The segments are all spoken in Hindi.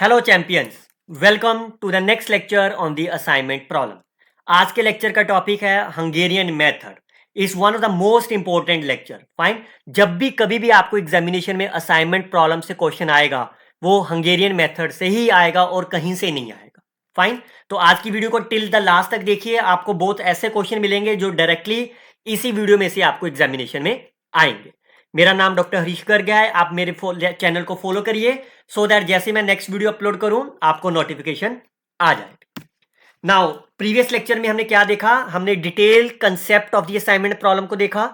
Hello champions, welcome to the next lecture on the assignment problem. आज के लेक्चर का टॉपिक है Hungarian method. Is one of the most important lecture. Fine, जब भी कभी भी आपको एग्जामिनेशन में असाइनमेंट प्रॉब्लम से क्वेश्चन आएगा वो हंगेरियन मेथड से ही आएगा और कहीं से नहीं आएगा। फाइन, तो आज की वीडियो को टिल द लास्ट तक देखिए, आपको बहुत ऐसे क्वेश्चन मिलेंगे जो डायरेक्टली इसी वीडियो में से आपको एग्जामिनेशन में आएंगे। मेरा नाम डॉक्टर हरीश गर्ग है। आप मेरे चैनल को फॉलो करिए सो दैट जैसे मैं नेक्स्ट वीडियो अपलोड करूं आपको नोटिफिकेशन आ जाए। नाउ प्रीवियस लेक्चर में हमने क्या देखा? हमने detail concept of the assignment problem को देखा।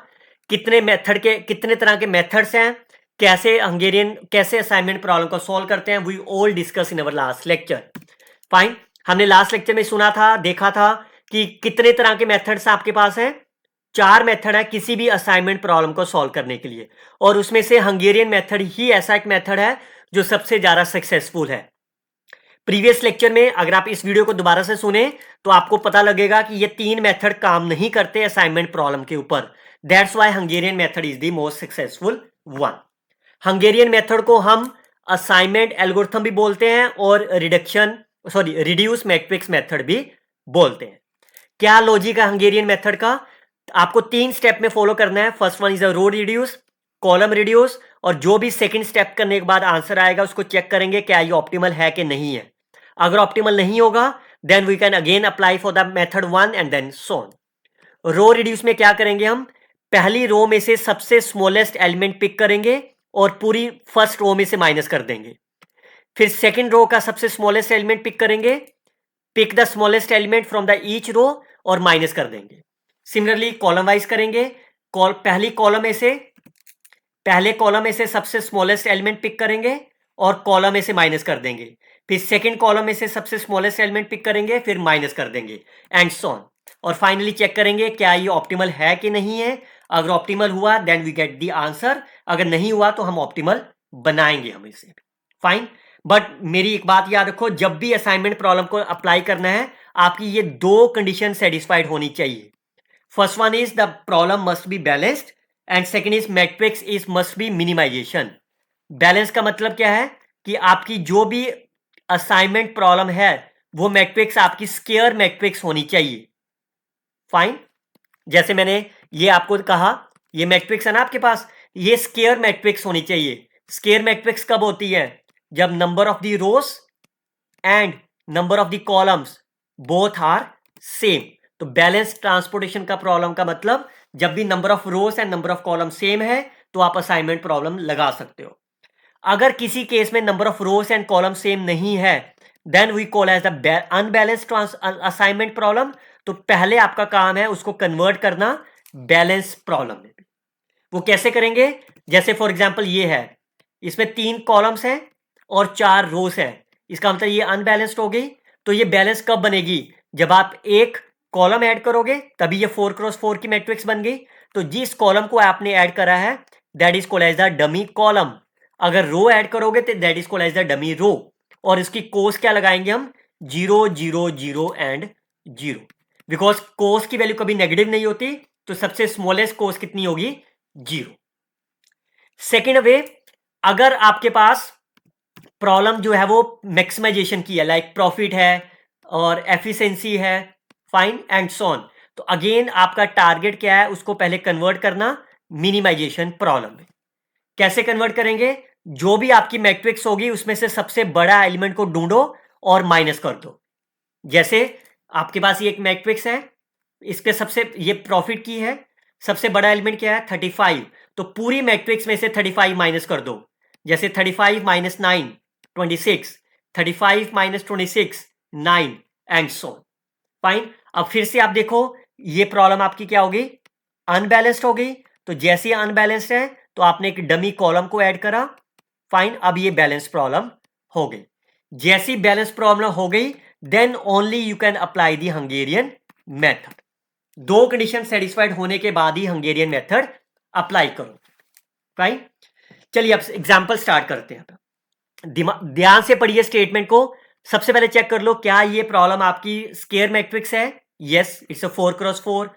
कितने तरह के मेथड्स हैं, कैसे असाइनमेंट प्रॉब्लम को सॉल्व करते हैं, we all discuss in our last lecture. Fine, हमने लास्ट लेक्चर में सुना था, देखा था कि कितने तरह के मेथड्स आपके पास हैं। 4 मेथड है किसी भी असाइनमेंट प्रॉब्लम को सॉल्व करने के लिए, और उसमें से हंगेरियन मेथड ही ऐसा एक मेथड है जो सबसे ज्यादा सक्सेसफुल है। प्रीवियस लेक्चर में अगर आप इस वीडियो को दोबारा से सुने तो आपको पता लगेगा कि ये 3 मेथड काम नहीं करते असाइनमेंट प्रॉब्लम के ऊपर। That's why Hungarian method is the most successful one. Hungarian method को हम असाइनमेंट एल्गोरिथम भी बोलते हैं और रिड्यूस मैट्रिक्स मेथड भी बोलते हैं। क्या लॉजिक है हंगेरियन मेथड का? आपको 3 स्टेप में फॉलो करना है। First one is a row reduce, column reduce, और जो भी सेकंड स्टेप करने के बाद आंसर आएगा उसको चेक करेंगे क्या ये ऑप्टिमल है कि नहीं है। अगर ऑप्टिमल नहीं होगा then we can again apply for the method 1 and then so on. Row reduce में क्या करेंगे? हम पहली रो में से सबसे स्मॉलेस्ट एलिमेंट पिक करेंगे और पूरी फर्स्ट रो में से माइनस कर देंगे। फिर सेकंड रो का सबसे स्मॉलेस्ट एलिमेंट पिक करेंगे, pick the smallest element from the each row और माइनस कर देंगे। सिमिलरली कॉलम वाइज करेंगे। पहले कॉलम में से सबसे स्मॉलेस्ट एलिमेंट पिक करेंगे और कॉलम में से माइनस कर देंगे। फिर सेकंड कॉलम में से सबसे स्मॉलेस्ट एलिमेंट पिक करेंगे, फिर माइनस कर देंगे, एंड सो ऑन। और फाइनली चेक करेंगे क्या ये ऑप्टिमल है कि नहीं है। अगर ऑप्टिमल हुआ then we get the answer, अगर नहीं हुआ तो हम ऑप्टिमल बनाएंगे हम इसे। फाइन, बट मेरी एक बात याद रखो, जब भी असाइनमेंट प्रॉब्लम को अप्लाई करना है आपकी ये 2 कंडीशन सेटिस्फाइड होनी चाहिए। First one is the problem must be balanced and second is matrix is must be minimization. Balance का मतलब क्या है कि आपकी जो भी असाइनमेंट प्रॉब्लम है वो मैट्रिक्स आपकी स्क्वायर मैट्रिक्स होनी चाहिए। फाइन, जैसे मैंने ये आपको कहा, ये मैट्रिक्स है ना आपके पास, ये स्क्वायर मैट्रिक्स होनी चाहिए। स्क्वायर मैट्रिक्स कब होती है? जब number of the rows and number of the columns both are same. तो बैलेंस ट्रांसपोर्टेशन का प्रॉब्लम का मतलब जब भी number of rows and number of column same है तो आप असाइनमेंट प्रॉब्लम लगा सकते हो। अगर किसी केस में number of rows and column same नहीं है then we call as the unbalanced assignment problem. तो पहले आपका काम है उसको कन्वर्ट करना बैलेंस प्रॉब्लम में। वो कैसे करेंगे? जैसे फॉर एग्जांपल ये है, इसमें 3 कॉलम्स हैं और 4 रोज है, इसका मतलब ये अनबैलेंस्ड हो गई। तो ये बैलेंस कब बनेगी? जब आप एक कॉलम ऐड करोगे तभी ये 4x4 की मैट्रिक्स बन गई। तो जिस कॉलम को आपने ऐड करा है that is called as the dummy column. अगर रो ऐड करोगे तो that is called as the dummy row, और इसकी कोस क्या लगाएंगे हम? 0 0 0 एंड 0, बिकॉज कोस की वैल्यू कभी नेगेटिव नहीं होती। तो सबसे स्मॉलेस्ट कोस कितनी होगी? 0। सेकेंड वे, अगर आपके पास प्रॉब्लम जो है वो मैक्सिमाइजेशन की है, लाइक प्रॉफिट है और एफिशिएंसी है, फाइन एंड सो ऑन, तो अगेन आपका टारगेट क्या है? उसको पहले कन्वर्ट करना मिनिमाइजेशन प्रॉब्लम में। कैसे कन्वर्ट करेंगे? जो भी आपकी मैट्रिक्स होगी उसमें से सबसे बड़ा एलिमेंट को ढूंढो और माइनस कर दो। जैसे आपके पास ये एक मैट्रिक्स है, इसके सबसे ये प्रॉफिट की है, सबसे बड़ा एलिमेंट क्या है? 35। तो पूरी मैट्रिक्स में से 35 माइनस कर दो। जैसे 35 minus 9 26, 35 minus 26 9, and so fine. अब फिर से आप देखो ये प्रॉब्लम आपकी क्या होगी? अनबैलेंस्ड हो गई। तो जैसे अनबैलेंस्ड है तो आपने एक डमी कॉलम को ऐड करा, फाइन, अब ये बैलेंस प्रॉब्लम हो गई। जैसी बैलेंस प्रॉब्लम हो गई then only you can apply the Hungarian method. 2 condition satisfied होने के बाद ही हंगेरियन मेथड अप्लाई करो। फाइन, चलिए अब एग्जांपल स्टार्ट करते हैं। ध्यान से पढ़िए स्टेटमेंट को। सबसे पहले चेक कर लो क्या ये प्रॉब्लम आपकी स्क्वायर मैट्रिक्स है? Yes, it's a 4x4।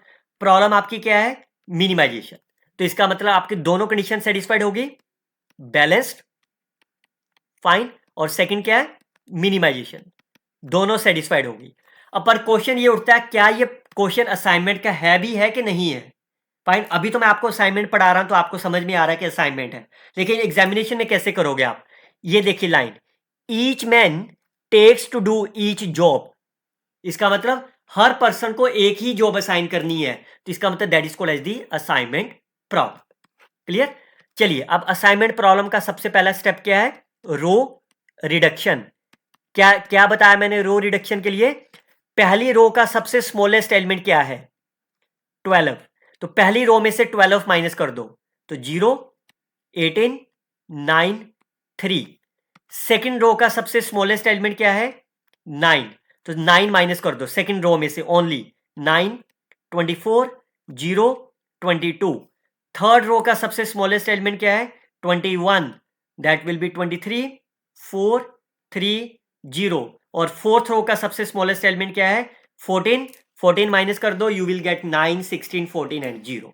Problem आपकी क्या है? मिनिमाइजेशन। तो इसका मतलब आपकी दोनों कंडीशन सेटिस्फाइड होगी, बैलेंस्ड, फाइन, और सेकंड क्या है? मिनिमाइजेशन, दोनों सेटिस्फाइड होगी। अब पर क्वेश्चन ये उठता है, क्या ये क्वेश्चन असाइनमेंट का है भी है कि नहीं है? फाइन, अभी तो मैं आपको असाइनमेंट पढ़ा रहा हूं तो आपको समझ में आ रहा है कि असाइनमेंट है, लेकिन एग्जामिनेशन में कैसे करोगे आप? ये देखिए line, each man takes to do each job, इसका मतलब हर पर्सन को एक ही जॉब असाइन करनी है, तो इसका मतलब that is called as the assignment problem. Clear? चलिए, अब असाइनमेंट प्रॉब्लम का सबसे पहला स्टेप क्या है? Row reduction. क्या क्या बताया मैंने रो रिडक्शन के लिए? पहली रो का सबसे स्मॉलेस्ट एलिमेंट क्या है? 12। तो पहली रो में से 12 माइनस कर दो, तो 0, 18, 9, 3। सेकेंड रो का सबसे स्मॉलेस्ट एलिमेंट क्या है? 9। तो 9 माइनस कर दो सेकेंड रो में से ओनली, 9, 24, 0, 22। थर्ड रो का सबसे स्मॉलेस्ट एलिमेंट क्या है? 21, दैट विल बी 23, 4, 3, 0। और फोर्थ रो का सबसे स्मॉलेस्ट एलिमेंट क्या है? 14। 14 माइनस कर दो, you will get 9, 16, 14 and 0।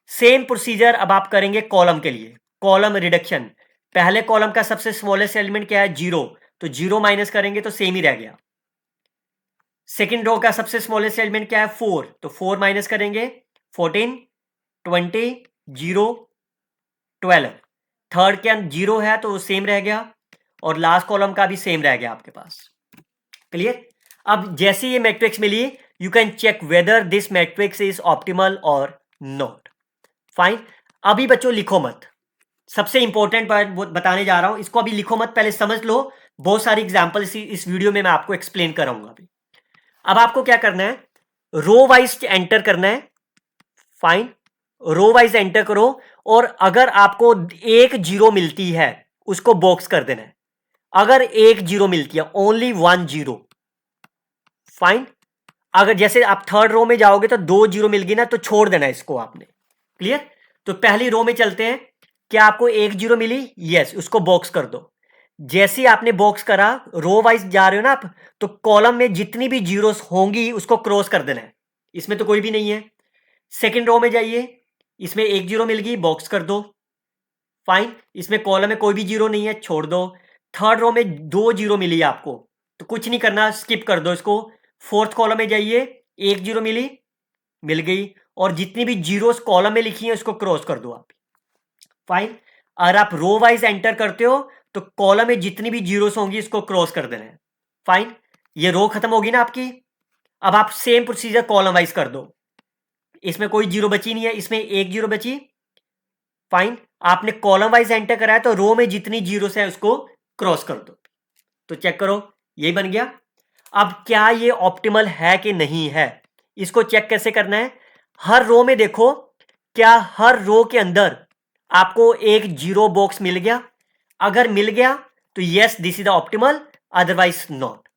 Same procedure अब आप करेंगे कॉलम के लिए, कॉलम रिडक्शन। पहले कॉलम का सबसे स्मॉलेस्ट एलिमेंट क्या है? 0, तो 0 माइनस करेंगे तो सेम ही रह गया। सेकेंड रो का सबसे स्मॉलेस्ट एलिमेंट क्या है? 4, तो 4 माइनस करेंगे, 14, 20, 0, 12। थर्ड क्या 0 है तो वो सेम रह गया, और लास्ट कॉलम का भी सेम रह गया आपके पास। क्लियर? अब जैसे ये मैट्रिक्स मिली, you can check whether this matrix is optimal और नॉट। फाइन। अभी बच्चों लिखो मत, सबसे इंपॉर्टेंट पार्ट बताने जा रहा हूं, इसको अभी लिखो मत, पहले समझ लो। बहुत सारी एग्जांपल इस वीडियो में मैं आपको एक्सप्लेन कराऊंगा अभी। अब आपको क्या करना है? रो वाइज एंटर करना है। फाइन, रो वाइज एंटर करो, और अगर आपको एक जीरो मिलती है उसको बॉक्स कर देना है। अगर एक जीरो मिलती है, ओनली 1 जीरो। फाइन। अगर जैसे आप थर्ड रो में जाओगे तो 2 जीरो मिल गई ना, तो छोड़ देना इसको आपने। क्लियर? तो पहली रो में चलते हैं। क्या आपको 1 जीरो मिली? यस, उसको बॉक्स कर दो। जैसे ही आपने बॉक्स करा, रो वाइज जा रहे हो ना आप, तो कॉलम में जितनी भी जीरोस होंगी उसको क्रॉस कर देना है। इसमें तो कोई भी नहीं है। सेकेंड रो में जाइए, इसमें 1 जीरो मिल गई, बॉक्स कर दो। फाइन, इसमें कॉलम में कोई भी जीरो नहीं है, छोड़ दो। थर्ड रो में 2 जीरो मिली आपको, तो कुछ नहीं करना, स्किप कर दो इसको। फोर्थ कॉलम में जाइए, 1 जीरो मिली, मिल गई, और जितनी भी जीरोस कॉलम में लिखी है उसको क्रॉस कर दो आप। फाइन। अगर आप रो वाइज एंटर करते हो तो कॉलम में जितनी भी जीरोस होंगी इसको क्रॉस कर देना है। फाइन, ये रो खत्म होगी ना आपकी। अब आप सेम प्रोसीजर कॉलम वाइज कर दो। इसमें कोई जीरो बची नहीं है, इसमें 1 जीरो बची। फाइन, आपने कॉलम वाइज एंटर कराया तो रो में जितनी जीरोस है उसको क्रॉस कर दो। तो चेक करो, यही बन गया। अब क्या ये ऑप्टिमल है कि नहीं है, इसको चेक कैसे करना है? हर रो में देखो, क्या हर रो के अंदर आपको एक जीरो बॉक्स मिल गया? अगर मिल गया तो yes this is the optimal, otherwise not.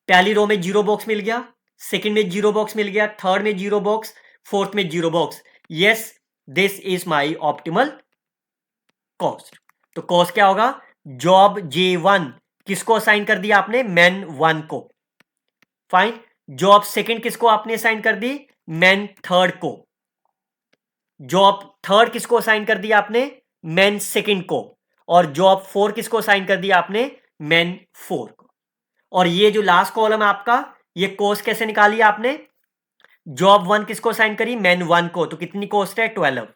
पहली रो में जीरो बॉक्स मिल गया, सेकंड में जीरो बॉक्स मिल गया, थर्ड में जीरो बॉक्स, फोर्थ में zero box, yes this is my optimal cost. तो कॉस्ट क्या होगा? जॉब J1 किसको असाइन कर दिया आपने? मैन 1 को। फाइन, जॉब सेकंड किसको आपने असाइन कर दी? मैन थर्ड को। जॉब थर्ड किसको असाइन कर दिया आपने? मैन सेकंड को। और जॉब 4 किसको असाइन कर दिया आपने? मैन 4 को। और ये जो लास्ट कॉलम है आपका, ये कॉस्ट कैसे निकाली आपने? जॉब 1 किसको असाइन करी? मैन 1 को, तो कितनी कॉस्ट है? 12।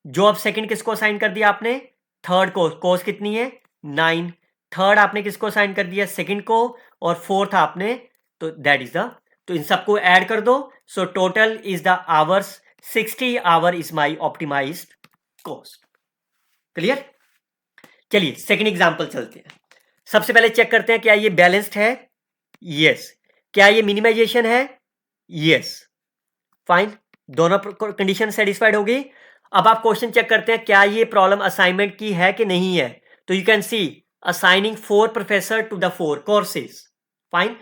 जॉब सेकंड किसको असाइन कर दिया आपने? थर्ड को, कॉस्ट कितनी है? 9। थर्ड आपने किसको असाइन कर दिया? सेकंड को। और फोर्थ आपने, तो दैट इज द, तो इन सबको ऐड कर दो। So total is the hours, 60 hour is my optimised cost. Clear? चलिए सेकंड एग्जांपल चलते हैं। सबसे पहले चेक करते हैं क्या ये बैलेंस्ड है? यस। क्या ये मिनिमाइजेशन है? यस। फाइन, दोनों कंडीशन सेटिस्फाइड होगी। अब आप क्वेश्चन चेक करते हैं, क्या ये प्रॉब्लम असाइनमेंट की है कि नहीं है? तो you can see assigning 4 professor to the 4 courses. Fine,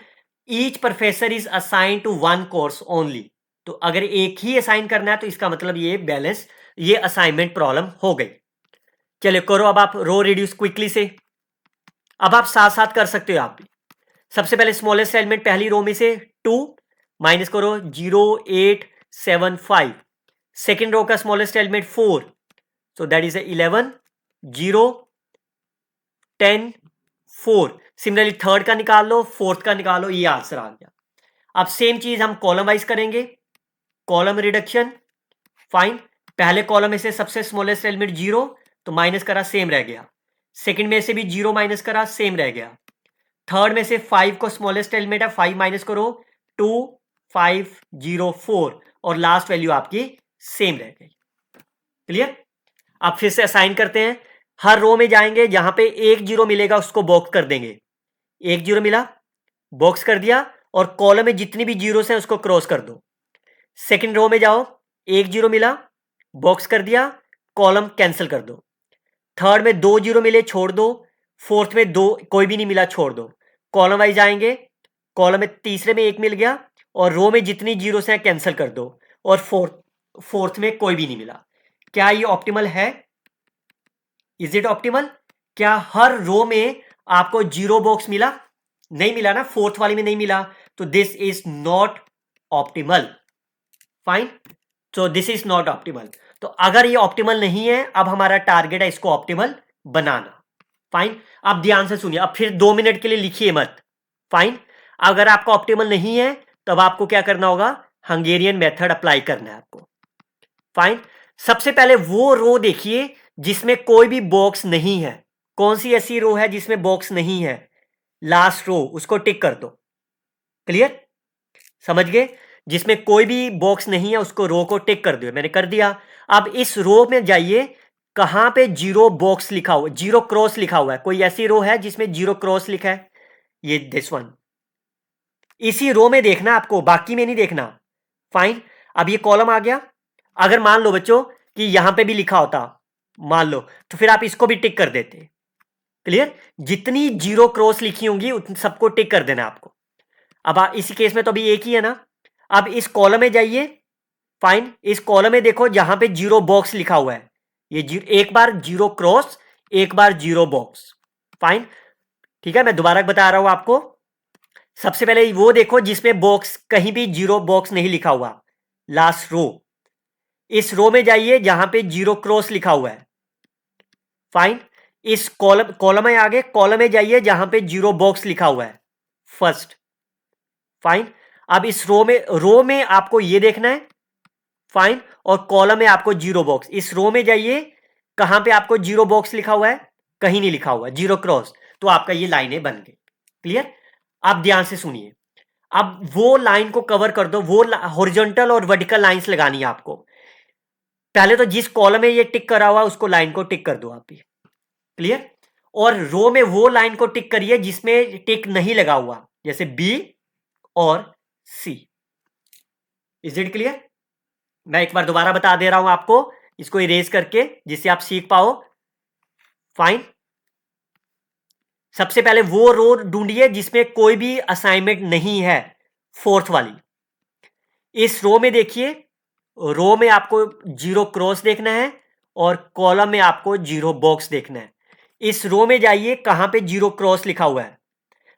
each professor is assign to 1 course only. तो अगर एक ही असाइन करना है तो इसका मतलब ये बैलेंस, ये असाइनमेंट प्रॉब्लम हो गई। चलिए करो अब आप रो रिड्यूस क्विकली से। अब आप साथ साथ कर सकते हो आप भी। सबसे पहले स्मॉलेस्ट एलिमेंट पहली रो में से 2 माइनस करो, 0, 8, 7, 5। सेकेंड रो का smallest element 4, so that is 11, 0, 10, 4। Similarly third का निकाल लो, फोर्थ का निकालो, ये आंसर आ गया। अब सेम चीज हम कॉलम वाइज करेंगे, कॉलम रिडक्शन। फाइन, पहले कॉलम में से सबसे स्मॉलेस्ट एलिमेंट 0, तो माइनस करा, सेम रह गया। सेकंड में से भी 0 माइनस करा, सेम रह गया। थर्ड में से 5 को स्मॉलेस्ट एलिमेंट है, 5 माइनस करो, 2 5 0 4, और लास्ट वैल्यू आपकी सेम रह गई। क्लियर? अब फिर से असाइन करते हैं, हर रो में जाएंगे, जहां पे 1 0 मिलेगा उसको बॉक्स कर देंगे। 1 0 मिला, बॉक्स कर दिया, और कॉलम में जितनी भी जीरोस हैं उसको क्रॉस कर दो। सेकंड रो में जाओ, 1 0 मिला, बॉक्स कर दिया, कॉलम कैंसिल कर दो। थर्ड में 2 0 मिले, छोड़ दो। फोर्थ में 2 कोई भी नहीं मिला, छोड़ दो। कॉलम वाइज आएंगे, कॉलम में तीसरे में 1 मिल गया, और रो में जितनी जीरोस हैं कैंसिल कर दो, और फोर्थ में कोई भी नहीं मिला। क्या ये ऑप्टिमल है? Is it optimal? क्या हर रो में आपको 0 बॉक्स मिला? नहीं मिला ना, फोर्थ वाली में नहीं मिला, तो this is not optimal. Fine, so this is not optimal. तो अगर ये ऑप्टिमल नहीं है, अब हमारा टारगेट है इसको ऑप्टिमल बनाना। फाइन, अब ध्यान से सुनिए, अब फिर 2 मिनट के लिए लिखिए मत। फाइन, अगर आपका ऑप्टिमल नहीं है, तब आपको क्या करना होगा? हंगेरियन मेथड अप्लाई करना है आपको। फाइन, सबसे पहले वो रो देखिए जिसमें कोई भी बॉक्स नहीं है। कौन सी ऐसी रो है जिसमें बॉक्स नहीं है? लास्ट रो, उसको टिक कर दो। क्लियर? समझ गए? जिसमें कोई भी बॉक्स नहीं है उसको रो को टिक कर दो, मैंने कर दिया। अब इस रो में जाइए, कहां पे 0 बॉक्स लिखा हुआ, 0 क्रॉस लिखा हुआ है? कोई ऐसी रो है जिसमें 0 क्रॉस लिखा है? ये दिस वन, इसी रो में देखना आपको, बाकी में नहीं देखना। फाइन, अब ये कॉलम आ गया। अगर मान लो बच्चों कि यहां पे भी लिखा होता, मान लो, तो फिर आप इसको भी टिक कर देते। क्लियर? जितनी 0 क्रॉस लिखी होंगी उन सबको टिक कर देना आपको। अब इसी केस में तो अभी एक ही है ना। अब इस कॉलम में जाइए, फाइन, इस कॉलम में देखो जहां पे 0 बॉक्स लिखा हुआ है, ये एक बार 0 क्रॉस, एक बार 0 बॉक्स। फाइन, ठीक है, मैं दोबारा बता रहा हूं आपको। सबसे पहले वो देखो जिसमें बॉक्स, कहीं भी 0 बॉक्स नहीं लिखा हुआ, लास्ट रो। इस रो में जाइए जहां पे 0 क्रॉस लिखा हुआ है। फाइन, इस कॉलम में आगे, कॉलम में जाइए जहां पे 0 बॉक्स लिखा हुआ है, फर्स्ट। फाइन, अब इस रो में आपको ये देखना है। फाइन, और कॉलम में आपको 0 बॉक्स। इस रो में जाइए, कहां पे आपको 0 बॉक्स लिखा हुआ है? कहीं नहीं लिखा हुआ, 0 क्रॉस, तो आपका ये लाइनें बन गई। क्लियर? आप ध्यान से सुनिए, अब वो लाइन को कवर कर दो, वो हॉरिजॉन्टल और वर्टिकल लाइंस लगानी है आपको। पहले तो जिस कॉलम में ये टिक करा हुआ उसको लाइन को टिक कर दो आप भी। क्लियर? और रो में वो लाइन को टिक करिए जिसमें टिक नहीं लगा हुआ, जैसे बी और सी। Is it clear? मैं एक बार दोबारा बता दे रहा हूं आपको, इसको इरेज करके, जिससे आप सीख पाओ। फाइन, सबसे पहले वो रो ढूंढिए जिसमें कोई भी असाइनमेंट नहीं है, फोर्थ वाली। इस रो में देखिए, रो में आपको 0 क्रॉस देखना है, और कॉलम में आपको 0 बॉक्स देखना है। इस रो में जाइए, कहां पे 0 क्रॉस लिखा हुआ है?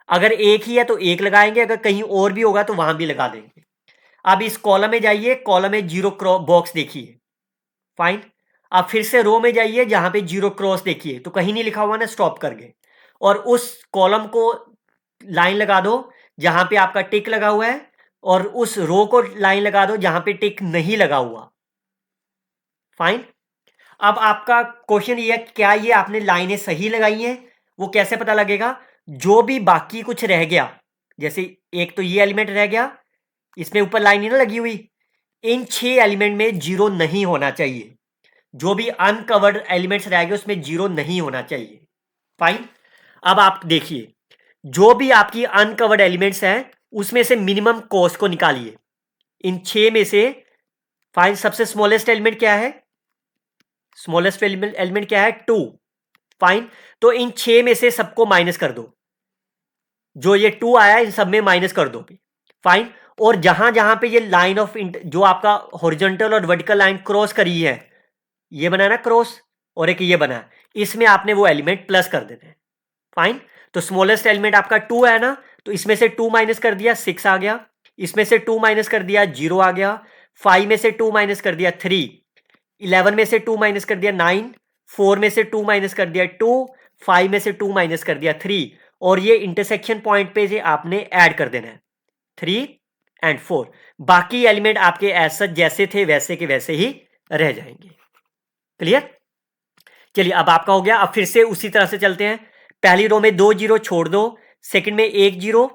अगर एक ही है तो एक लगाएंगे, अगर कहीं और भी होगा तो वहां भी लगा देंगे। अब इस कॉलम में जाइए, कॉलम में 0 बॉक्स देखिए। फाइन, अब फिर से रो में जाइए जहां पे 0 क्रॉस देखिए, तो कहीं नहीं लिखा हुआ ना, स्टॉप कर गए। और उस कॉलम को लाइन लगा दो जहां पे आपका टिक लगा हुआ है, और उस रो को लाइन लगा दो जहां पे टिक नहीं लगा हुआ। फाइन, अब आपका क्वेश्चन ये है, क्या ये आपने लाइनें सही लगाई हैं? वो कैसे पता लगेगा? जो भी बाकी कुछ रह गया, जैसे एक तो ये एलिमेंट रह गया, इसमें ऊपर लाइन ही ना लगी हुई, इन 6 एलिमेंट में 0 नहीं होना चाहिए। जो भी अनकवर्ड एलिमेंट्स रह गए उसमें 0 नहीं होना चाहिए। फाइन, अब आप देखिए, जो भी आपकी अनकवर्ड एलिमेंट्स हैं उसमें से मिनिमम कॉस्ट को निकालिए। इन 6 में से फाइन, सबसे स्मॉलेस्ट एलिमेंट क्या है? स्मॉलेस्ट एलिमेंट क्या है? 2। फाइन, तो इन 6 में से सबको माइनस कर दो, जो ये 2 आया इन सब में माइनस कर दो। फाइन, और जहां जहां पे ये लाइन ऑफ जो आपका हॉरिजॉन्टल और वर्टिकल लाइन क्रॉस करी है, ये बना ना क्रॉस, और एक ये बना, इसमें आपने वो एलिमेंट प्लस कर देना है। फाइन, तो स्मॉलेस्ट एलिमेंट आपका 2 है ना, तो इसमें से 2 माइनस कर दिया, 6 आ गया। इसमें से 2 माइनस कर दिया, 0 आ गया। 5 में से 2 माइनस कर दिया, 3। 11 में से 2 माइनस कर दिया, 9। 4 में से 2 माइनस कर दिया, 2। 5 में से 2 माइनस कर दिया, 3। और ये इंटरसेक्शन पॉइंट पे से आपने ऐड कर देना है 3 एंड 4। बाकी एलिमेंट आपके ऐसा जैसे थे वैसे के वैसे ही रह जाएंगे। क्लियर? चलिए अब आपका हो गया। अब फिर से उसी तरह से चलते हैं। पहली रो में 2 जीरो छोड़ दो, सेकंड में 1 जीरो,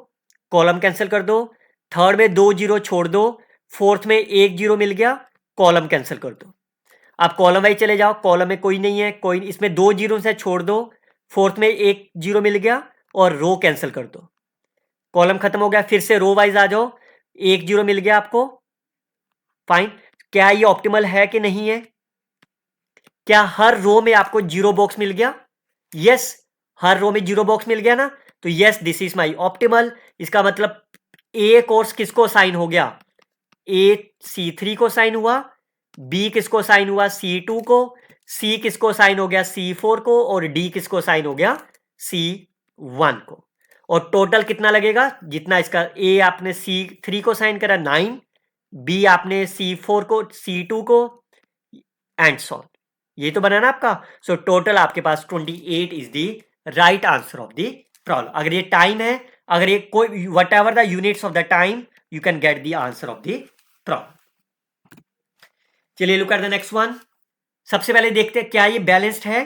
कॉलम कैंसिल कर दो, थर्ड में 2 जीरो छोड़ दो, फोर्थ में 1 जीरो मिल गया, कॉलम कैंसिल कर दो। आप कॉलम वाइज चले जाओ, कॉलम में कोई नहीं है, कोई इसमें 2 जीरो से छोड़ दो, फोर्थ में 1 जीरो मिल गया और रो कैंसिल कर दो, कॉलम खत्म हो गया। फिर से रो वाइज आ जाओ, 1 जीरो मिल गया आपको, फाइन। क्या ये ऑप्टिमल है कि नहीं है? क्या हर रो में आपको जीरो बॉक्स मिल गया? यस, हर रो में जीरो बॉक्स मिल गया ना, तो yes this is my optimal. इसका मतलब ए कोर्स किसको साइन हो गया? ए C3 को साइन हुआ, बी किसको साइन हुआ? C2 को, सी किसको साइन हो गया? C4 को, और डी किसको साइन हो गया? C1 को। और टोटल कितना लगेगा? जितना इसका ए आपने C3 को साइन करा 9, बी आपने C4 को, C2 को, एंड सो। ये तो बना ना आपका। सो टोटल आपके पास 28 is the right answer of the problem. अगर ये टाइम है, अगर ये कोई whatever the units of the time, you can get the answer of the problem. चलिए look at the next one. सबसे पहले देखते हैं क्या ये बैलेंस्ड है?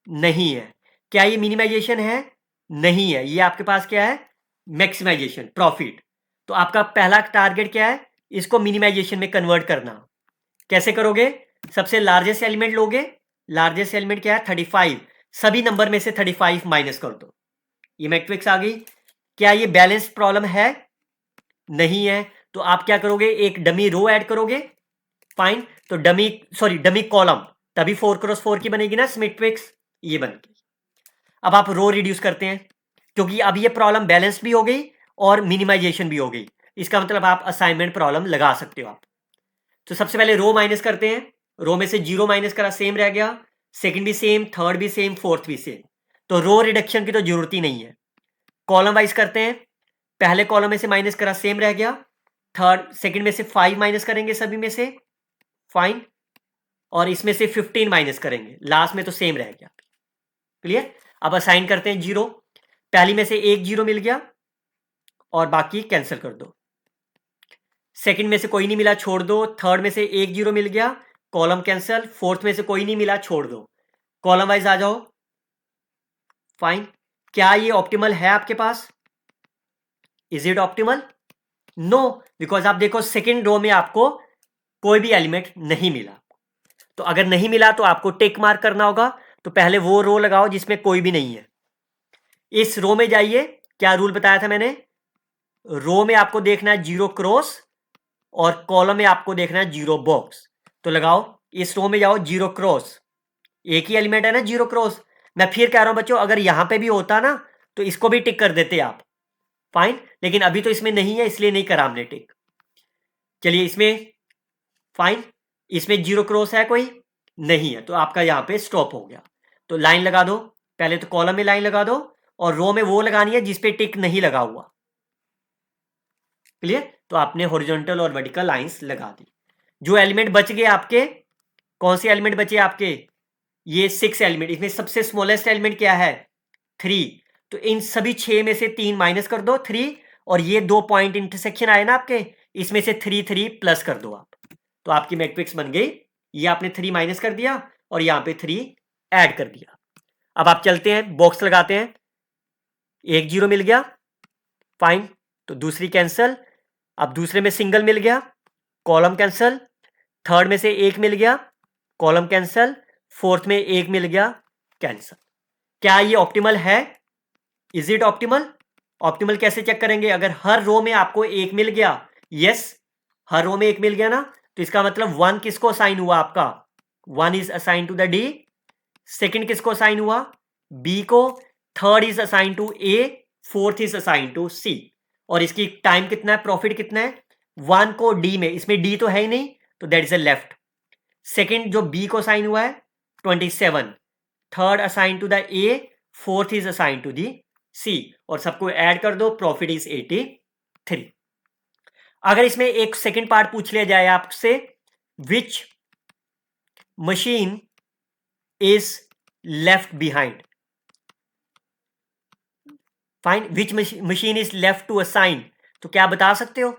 नहीं है। क्या ये मिनिमाइजेशन है? नहीं है। ये आपके पास क्या है? Maximisation, profit. तो आपका पहला टारगेट क्या है? इसको मिनिमाइजेशन में कन्वर्ट करना। कैसे करोगे? सबसे लार्जेस्ट एलिमेंट लोगे, लार्जेस्ट एलिमेंट क्या है? 35। सभी नंबर में से 35 माइनस कर दो, ये मैट्रिक्स आ गई। क्या ये बैलेंस्ड प्रॉब्लम है? नहीं है। तो आप क्या करोगे? एक डमी रो ऐड करोगे, फाइन। तो डमी कॉलम, तभी 4x4 की बनेगी ना मैट्रिक्स, ये बन गई। अब आप रो रिड्यूस करते हैं, क्योंकि अब ये प्रॉब्लम बैलेंस भी हो गई और मिनिमाइजेशन भी हो गई। इसका मतलब आप असाइनमेंट प्रॉब्लम लगा सकते हो आप। तो सबसे पहले रो माइनस करते हैं। रो में से 0 माइनस करा, सेम रह गया। सेकंड भी सेम, थर्ड भी सेम, फोर्थ भी सेम। तो रो रिडक्शन की तो जरूरत ही नहीं है। कॉलम वाइज करते हैं। पहले कॉलम में से माइनस करा, सेम रह गया। थर्ड सेकंड में से 5 माइनस करेंगे सभी में से, फाइन। और इसमें से 15 माइनस करेंगे, लास्ट में तो सेम रह गया। क्लियर? अब असाइन करते हैं 0। पहली में से 1 जीरो मिल गया और बाकी कैंसिल कर दो। सेकंड में से कोई नहीं मिला, छोड़ दो। थर्ड में से 1 जीरो मिल गया, कॉलम कैंसिल। फोर्थ में से कोई नहीं मिला, छोड़ दो। कॉलम वाइज आ जाओ, फाइन। क्या ये ऑप्टिमल है आपके पास? Is it optimal? No, because आप देखो सेकंड रो में आपको कोई भी एलिमेंट नहीं मिला। तो अगर नहीं मिला तो आपको टिक मार्क करना होगा। तो पहले वो रो लगाओ जिसमें कोई भी नहीं है। इस रो में जाइए, क्या रूल बताया था मैंने? रो में आपको देखना है 0 क्रॉस और कॉलम में आपको देखना है 0 बॉक्स। तो लगाओ, इस रो में जाओ 0 क्रॉस, एक ही एलिमेंट है ना 0 क्रॉस। मैं फिर कह रहा हूं बच्चों, अगर यहां पे भी होता ना तो इसको भी टिक कर देते आप, फाइन। लेकिन अभी तो इसमें नहीं है, इसलिए नहीं करा हमने टिक। चलिए इसमें, फाइन। इसमें 0 क्रॉस है कोई? नहीं है, तो आपका यहां पे स्टॉप हो गया। तो लाइन लगा दो, पहले तो कॉलम में लाइन लगा दो और रो में वो लगानी है जिसपे टिक नहीं लगा हुआ। क्लियर? तो आपने हॉरिजॉन्टल और वर्टिकल लाइंस लगा दी। जो एलिमेंट बच गए आपके, कौन से एलिमेंट बचे आपके? ये 6 एलिमेंट। इसमें सबसे स्मॉलेस्ट एलिमेंट क्या है? 3। तो इन सभी 6 में से 3 माइनस कर दो, 3। और ये 2 पॉइंट इंटरसेक्शन आए ना आपके, इसमें से 3 3 प्लस कर दो आप। तो आपकी मैट्रिक्स बन गई। ये आपने 3 माइनस कर दिया और यहां पे 3 ऐड कर दिया। अब आप चलते हैं, बॉक्स लगाते हैं। 1 जीरो मिल गया, फाइन। तो दूसरी कैंसल। अब दूसरे में सिंगल मिल गया, कॉलम कैंसल। थर्ड में से 1 मिल गया, कॉलम कैंसल। फोर्थ में 1 मिल गया, कैंसल। क्या ये ऑप्टिमल है? Is it optimal? ऑप्टिमल कैसे चेक करेंगे? अगर हर रो में आपको 1 मिल गया, यस, हर रो में 1 मिल गया ना, तो इसका मतलब 1 किसको असाइन हुआ आपका? 1 is assign to the D. Second किसको असाइन हुआ? बी को। Third is assign to A. Fourth is assign to C. और इसकी टाइम कितना है, प्रॉफिट कितना है? 1 को डी में, इसमें डी तो है ही नहीं, तो that is a left. Second जो बी को असाइन हुआ है 27। Third assign to the A, fourth is assign to the C. और सबको ऐड कर दो, प्रॉफिट इज 83। अगर इसमें एक सेकंड पार्ट पूछ लिया जाए आपसे, which machine is left behind? Fine, which machine is left to assign, तो क्या बता सकते हो?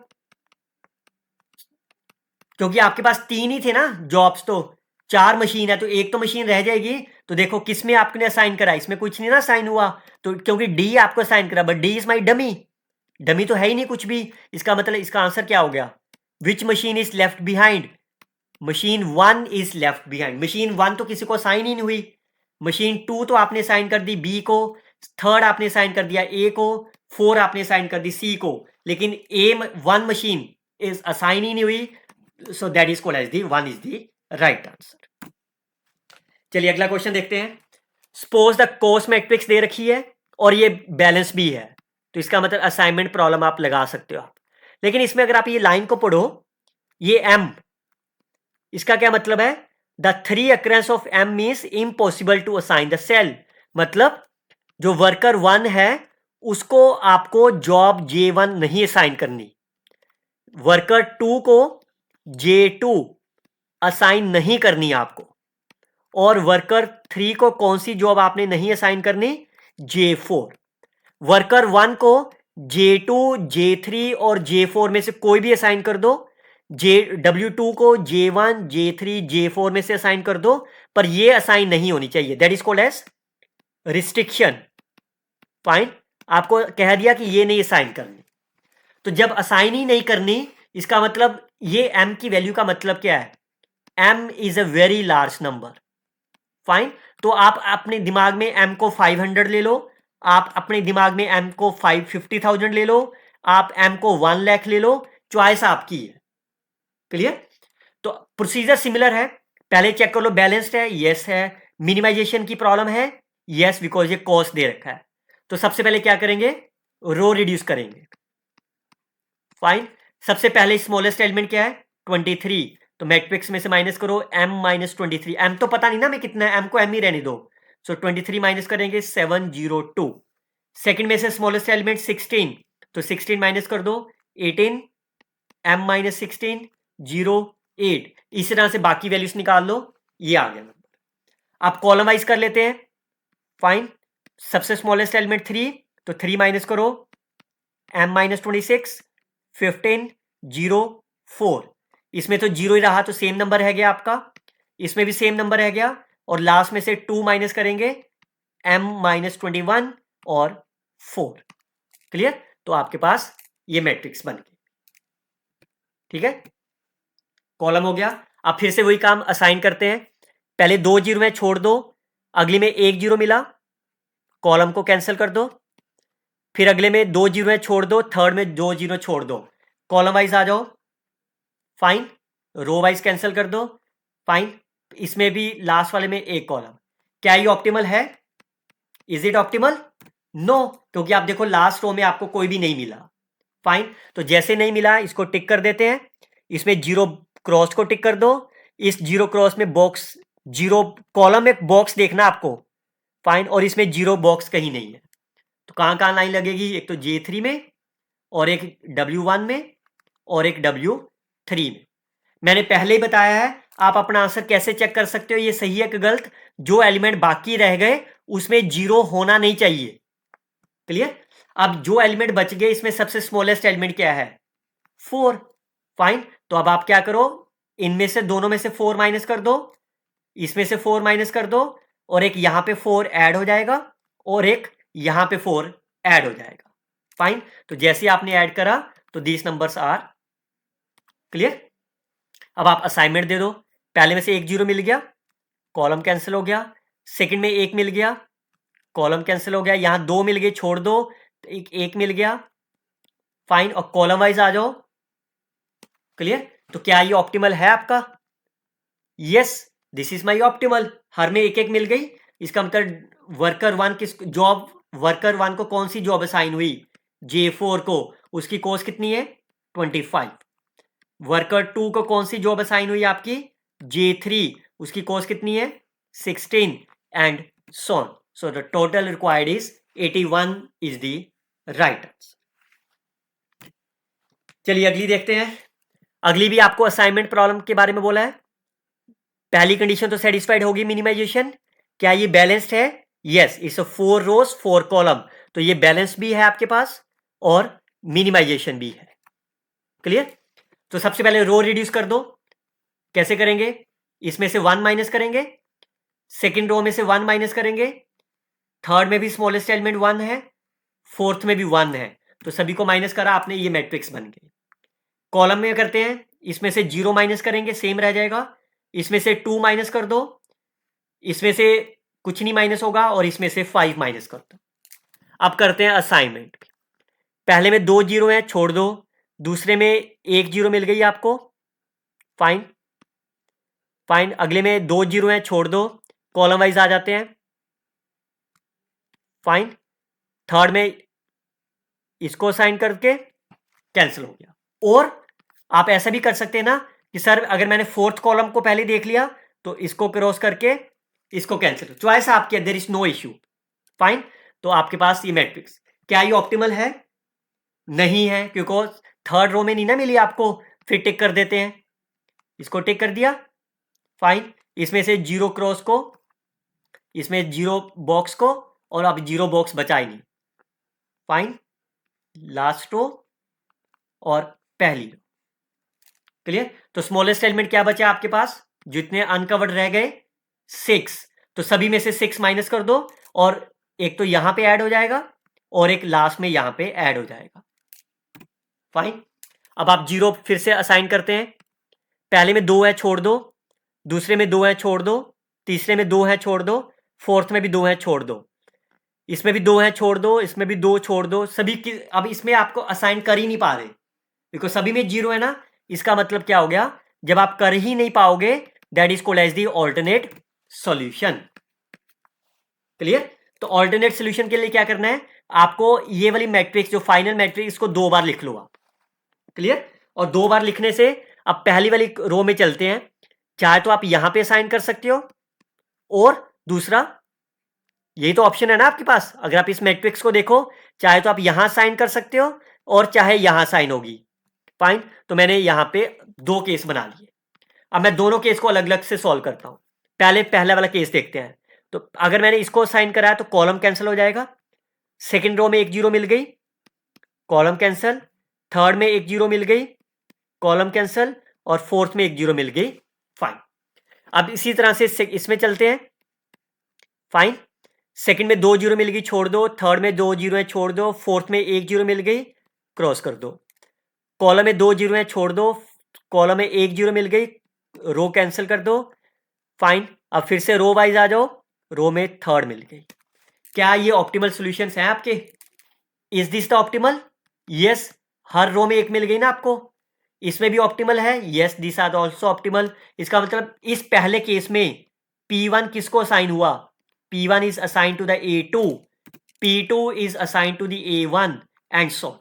क्योंकि आपके पास 3 ही थे ना जॉब्स, तो 4 मशीन है तो एक तो मशीन रह जाएगी। तो देखो किसमें आपने असाइन करा, इसमें कुछ नहीं ना असाइन हुआ, तो क्योंकि डी आपको असाइन करा, but D is my dummy, dummy तो है ही नहीं कुछ भी। इसका मतलब इसका आंसर क्या हो गया? विच machine is left behind, machine 1 is left behind. Machine 1 तो किसी को साइन ही नहीं हुई, मशीन 2 तो आपने साइन कर दी बी को, थर्ड आपने साइन कर दिया ए को, 4 आपने साइन कर दी सी को, लेकिन ए 1 मशीन इज असाइन ही नहीं हुई, so that is called as the 1 is the right answer. चलिए अगला क्वेश्चन देखते हैं। सपोज द कॉस्ट मैट्रिक्स दे रखी है और ये बैलेंस भी है, तो इसका मतलब असाइनमेंट प्रॉब्लम आप लगा सकते हो आप। लेकिन इसमें अगर आप ये लाइन को पढ़ो, ये एम, इसका क्या मतलब है? The 3 occurrences of M means impossible to assign the cell, मतलब जो वर्कर 1 है उसको आपको जॉब J1 नहीं असाइन करनी, वर्कर 2 को J2 असाइन नहीं करनी आपको, और वर्कर 3 को कौन सी जॉब आपने नहीं असाइन करनी? J4। वर्कर 1 को J2, J3 और J4 में से कोई भी असाइन कर दो, W2 को J1, J3, J4 में से असाइन कर दो, पर ये असाइन नहीं होनी चाहिए, that is called as restriction. Fine, आपको कह दिया कि ये नहीं असाइन करनी, तो जब असाइन ही नहीं करनी, इसका मतलब ये m की वैल्यू का मतलब क्या है? m is a very large number. Fine, तो आप अपने दिमाग में m को 500 ले लो, आप अपने दिमाग में m को 50,000 ले लो, आप m को 1 लाख ले लो, चॉइस आपकी है। क्लियर? तो प्रोसीजर सिमिलर है, पहले चेक कर लो बैलेंस्ड है, यस है, मिनिमाइजेशन की प्रॉब्लम है, यस, बिकॉज ये कॉस्ट दे रखा है। तो सबसे पहले क्या करेंगे? रो रिड्यूस करेंगे। फाइन, सबसे पहले स्मॉलेस्ट एलिमेंट क्या है? 23, तो मैट्रिक्स में से माइनस करो m माइनस 23, m तो पता नहीं ना मैं कितना है, m को m ही रहने दो, सो 23 माइनस करेंगे 702। सेकंड में से स्मॉलेस्ट एलिमेंट 16, तो 16 माइनस कर दो 18, m माइनस 16 08, इसी तरह से बाकी वैल्यूज निकाल लो, ये आ गया नंबर। आप कॉलम वाइज कर लेते हैं। फाइन, सबसे स्मॉलेस्ट एलिमेंट 3, तो 3 माइनस करो m माइनस 26, 15 04, इसमें तो 0 ही रहा तो सेम नंबर है गया आपका, इसमें भी सेम नंबर है गया, और लास्ट में से 2 माइनस करेंगे m माइनस 21 और 4। क्लियर? तो आपके पास ये मैट्रिक्स बन गई। ठीक है, कॉलम हो गया। अब फिर से वही काम असाइन करते हैं, पहले 2 जीरो में छोड़ दो, अगली में 1 जीरो मिला, कॉलम को कैंसिल कर दो, फिर अगले में 2 जीरो में छोड़ दो, थर्ड में 2 जीरो छोड़ दो, कॉलम वाइज आ जाओ। फाइन, रो वाइज कैंसिल कर दो। फाइन, इसमें भी लास्ट वाले में एक कॉलम। क्या ये ऑप्टिमल है? Is it optimal? नो, क्योंकि आप देखो लास्ट रो में आपको कोई भी नहीं मिला। फाइन, तो जैसे नहीं मिला इसको टिक कर देते हैं, इसमें जीरो क्रॉस को टिक कर दो, इस जीरो क्रॉस में बॉक्स, जीरो कॉलम में बॉक्स देखना आपको। फाइन, और इसमें जीरो बॉक्स कहीं नहीं है, तो कहां कहां लाइन लगेगी? एक तो J3 में, और एक W1 में, और एक W3 में। मैंने पहले ही बताया है, आप अपना आंसर कैसे चेक कर सकते हो ये सही है कि गलत? जो एलिमेंट बाकी रह गए उसमें जीरो होना नहीं चाहिए। क्लियर? अब जो एलिमेंट बच गए इसमें सबसे स्मॉलेस्ट एलिमेंट क्या है? 4। फाइन, तो अब आप क्या करो, इनमें से दोनों में से 4 माइनस कर दो, इसमें से 4 माइनस कर दो, और एक यहां पे 4 ऐड हो जाएगा, और एक यहां पे 4 ऐड हो जाएगा। फाइन, तो जैसे आपने ऐड करा तो दीस नंबर्स आर क्लियर। अब आप असाइनमेंट दे दो, पहले में से 1 जीरो मिल गया, कॉलम कैंसिल हो गया, सेकंड में 1 मिल गया, कॉलम कैंसिल हो गया, यहां 2 मिल गए छोड़ दो, एक मिल गया। फाइन, और कॉलम वाइज आ जाओ। क्लियर? तो क्या ये ऑप्टिमल है आपका? Yes, this is my optimal, हर में एक एक मिल गई। इसका मतलब वर्कर 1 किस जॉब, वर्कर 1 को कौन सी जॉब असाइन हुई? J4 को, उसकी कॉस्ट कितनी है? 25। वर्कर 2 को कौन सी जॉब असाइन हुई आपकी? J3, उसकी कॉस्ट कितनी है? 16, and so on. So the total required is 81 is the right answer. चलिए अगली देखते हैं। अगली भी आपको असाइनमेंट प्रॉब्लम के बारे में बोला है। पहली कंडीशन तो सेटिस्फाइड होगी, मिनिमाइजेशन। क्या ये बैलेंस्ड है? यस, इट्स 4 रोज 4 कॉलम, तो ये बैलेंस भी है आपके पास और मिनिमाइजेशन भी है। क्लियर? तो सबसे पहले रो रिड्यूस कर दो। कैसे करेंगे? इसमें से 1 माइनस करेंगे, सेकेंड रो में से 1 माइनस करेंगे, थर्ड में भी स्मॉलेस्ट एलिमेंट 1 है, फोर्थ में भी 1 है, तो सभी को माइनस करा आपने, ये मैट्रिक्स बन गई। कॉलम में करते हैं, इसमें से 0 माइनस करेंगे, सेम रह जाएगा, इसमें से 2 माइनस कर दो, इसमें से कुछ नहीं माइनस होगा, और इसमें से 5 माइनस कर दो। अब करते हैं असाइनमेंट। पहले में 2 जीरो है, छोड़ दो, दूसरे में 1 जीरो मिल गई आपको, फाइन फाइन। अगले में 2 जीरो है, छोड़ दो, कॉलम वाइज आ जाते हैं, फाइन। थर्ड में इसको असाइन करके कैंसिल हो गया। और आप ऐसा भी कर सकते हैं ना कि सर अगर मैंने फोर्थ कॉलम को पहले देख लिया तो इसको क्रॉस करके इसको कैंसिल, चॉइस आपकी, there is no issue, fine. तो आपके पास ये मैट्रिक्स, क्या ये ऑप्टिमल है? नहीं है, क्योंकि थर्ड रो में नहीं ना मिली आपको, फिर टिक कर देते हैं, इसको टिक कर दिया, फाइन। इसमें से 0 क्रॉस को, इसमें 0 बॉक्स को, और अब 0 बॉक्स बचा ही नहीं, फाइन। लास्ट रो और पहली रो, क्लियर? तो स्मॉलेस्ट एलिमेंट क्या बचा आपके पास? जितने अनकवर्ड रह गए 6, तो सभी में से 6 माइनस कर दो, और एक तो यहां पे ऐड हो जाएगा और एक लास्ट में यहां पे ऐड हो जाएगा, फाइन। अब आप 0 फिर से असाइन करते हैं, पहले में 2 है, छोड़ दो, दूसरे में 2 है, छोड़ दो, तीसरे में 2 है, छोड़ दो, फोर्थ में भी 2 है, छोड़ दो, इसमें भी 2 है, छोड़ दो, इसमें भी 2 छोड़ दो, सभी की। अब इसमें आपको असाइन कर ही नहीं पा रहे, बिकॉज सभी में 0 है ना, इसका मतलब क्या हो गया, जब आप कर ही नहीं पाओगे that is called as the alternate solution. Clear? तो ऑल्टरनेट सॉल्यूशन के लिए क्या करना है आपको, ये वाली मैट्रिक्स जो फाइनल मैट्रिक्स, इसको 2 बार लिख लो आप, क्लियर? और 2 बार लिखने से अब पहली वाली रो में चलते हैं, चाहे तो आप यहां पे असाइन कर सकते हो, और दूसरा यही तो ऑप्शन है ना आपके पास, अगर आप इस मैट्रिक्स को देखो, चाहे तो आप यहां साइन कर सकते हो और चाहे यहां साइन होगी, फाइन। तो मैंने यहां पे 2 केस बना लिए। अब मैं दोनों केस को अलग अलग से सॉल्व करता हूं। पहले पहला वाला केस देखते हैं। तो अगर मैंने इसको साइन कराया तो कॉलम कैंसिल हो जाएगा, सेकेंड रो में 1 जीरो मिल गई, कॉलम कैंसिल, थर्ड में 1 जीरो मिल गई, कॉलम कैंसिल, और फोर्थ में 1 जीरो मिल गई, फाइन। अब इसी तरह से इसमें चलते हैं, फाइन। सेकंड में 2 जीरो मिल गई, छोड़ दो, थर्ड में 2 जीरो है, छोड़ दो, फोर्थ में 1 जीरो मिल गई, क्रॉस कर दो, कॉलम में 2 जीरो है, छोड़ दो, कॉलम में 1 जीरो मिल गई, रो कैंसिल कर दो, फाइन। अब फिर से रो वाइज आ जाओ, रो में थर्ड मिल गई। क्या ये ऑप्टिमल सॉल्यूशंस हैं आपके? Is this the optimal? Yes. हर रो में 1 मिल गई ना आपको, इसमें भी ऑप्टिमल है, yes this are also optimal. इसका मतलब इस पहले केस में P1 किसको असाइन हुआ? P1 is assigned to the A2, P2 is assigned to the A1 and so on.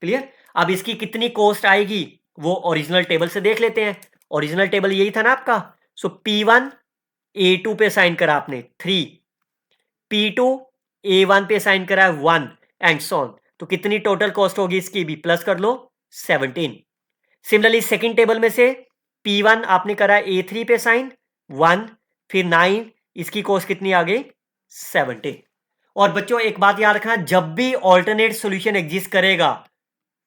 Clear? अब इसकी कितनी कॉस्ट आएगी वो ओरिजिनल टेबल से देख लेते हैं। ओरिजिनल टेबल यही था ना आपका। सो P1 A2 पे साइन करा आपने 3, P2 A1 पे साइन करा 1 एंड सो ऑन। तो कितनी टोटल कॉस्ट होगी इसकी भी प्लस कर लो 17। सिमिलरली सेकेंड टेबल में से P1 आपने करा A3 पे साइन 1, फिर 9, इसकी कॉस्ट कितनी आ गई 17। और बच्चों एक बात याद रखना, जब भी ऑल्टरनेट सॉल्यूशन एग्जिस्ट करेगा,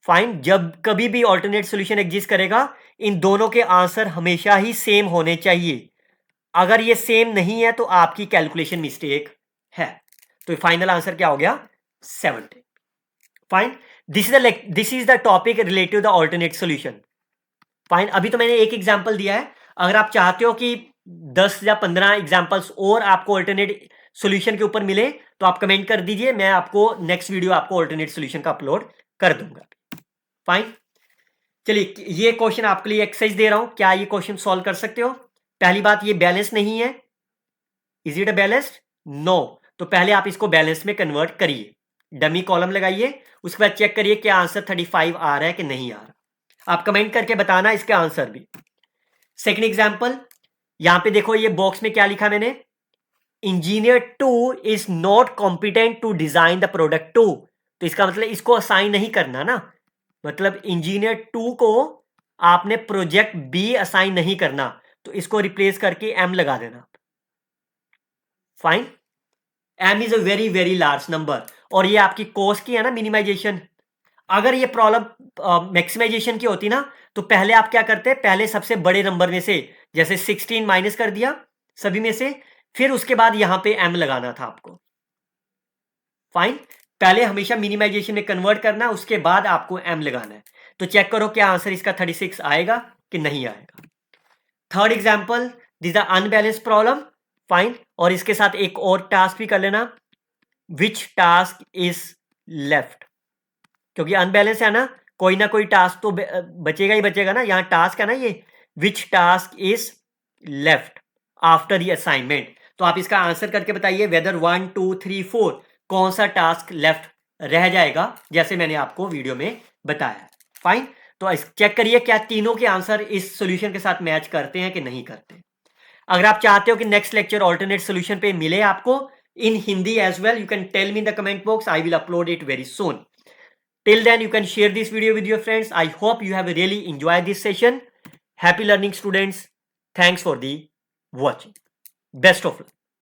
फाइन, जब कभी भी ऑल्टरनेट सॉल्यूशन एग्जिस्ट करेगा, इन दोनों के आंसर हमेशा ही सेम होने चाहिए। अगर ये सेम नहीं है तो आपकी कैलकुलेशन मिस्टेक है। तो फाइनल आंसर क्या हो गया 17, fine. This is the topic related the alternate solution, fine. अभी तो मैंने एक एग्जांपल दिया है, अगर आप चाहते हो कि 10 या 15 एग्जांपल्स और आपको अल्टरनेट सॉल्यूशन के ऊपर मिले तो आप कमेंट कर दीजिए, मैं आपको नेक्स्ट वीडियो आपको अल्टरनेट सॉल्यूशन का अपलोड कर दूंगा, फाइन। चलिए ये क्वेश्चन आपके लिए एक्सरसाइज दे रहा हूं, क्या ये क्वेश्चन सॉल्व कर सकते हो? पहली बात, ये बैलेंस नहीं है, is it a balanced? No. तो पहले आप इसको बैलेंस में कन्वर्ट करिए, डमी कॉलम लगाइए, उसके बाद चेक करिए क्या आंसर 35 आ रहा है कि नहीं आ रहा। आप कमेंट करके बताना इसके आंसर भी। सेकंड एग्जांपल, यहां पे देखो ये बॉक्स में क्या लिखा मैंने, engineer 2 is not competent to design the product 2। तो इसका मतलब इसको असाइन नहीं करना ना, मतलब इंजीनियर 2 को आपने प्रोजेक्ट बी असाइन नहीं करना, तो इसको रिप्लेस करके एम लगा देना, fine. M is a very very large number, और ये आपकी कॉस्ट की है ना मिनिमाइजेशन। अगर ये प्रॉब्लम मैक्सिमाइजेशन की होती ना, तो पहले आप क्या करते, पहले सबसे बड़े नंबर में से जैसे 16 माइनस कर दिया सभी में से, फिर उसके बाद यहां पे m लगाना था आपको। फाइन, पहले हमेशा मिनिमाइजेशन में कन्वर्ट करना, उसके बाद आपको m लगाना है। तो चेक करो क्या आंसर इसका 36 आएगा कि नहीं आएगा। Third example, this the unbalance problem. Fine, और इसके साथ एक और टास्क भी कर लेना, विच टास्क इज लेफ्ट, क्योंकि अनबैलेंस है ना, कोई ना कोई टास्क तो बचेगा ही बचेगा ना। यहां टास्क है ना ये, which task is left after the assignment. तो आप इसका आंसर करके बताइए वेदर 1 2 3 4 कौन सा टास्क लेफ्ट रह जाएगा, जैसे मैंने आपको वीडियो में बताया। फाइन, तो चेक करिए क्या तीनों के आंसर इस सोल्यूशन के साथ मैच करते हैं कि नहीं करते। अगर आप चाहते हो कि नेक्स्ट लेक्चर ऑल्टरनेट सोल्यूशन पे मिले आपको in Hindi as well, you can tell me in the comment box, I will upload it very soon. Till then, you can share this video with your friends. I hope you have really enjoyed this session. Happy learning, students. Thanks for the watching. Best of luck.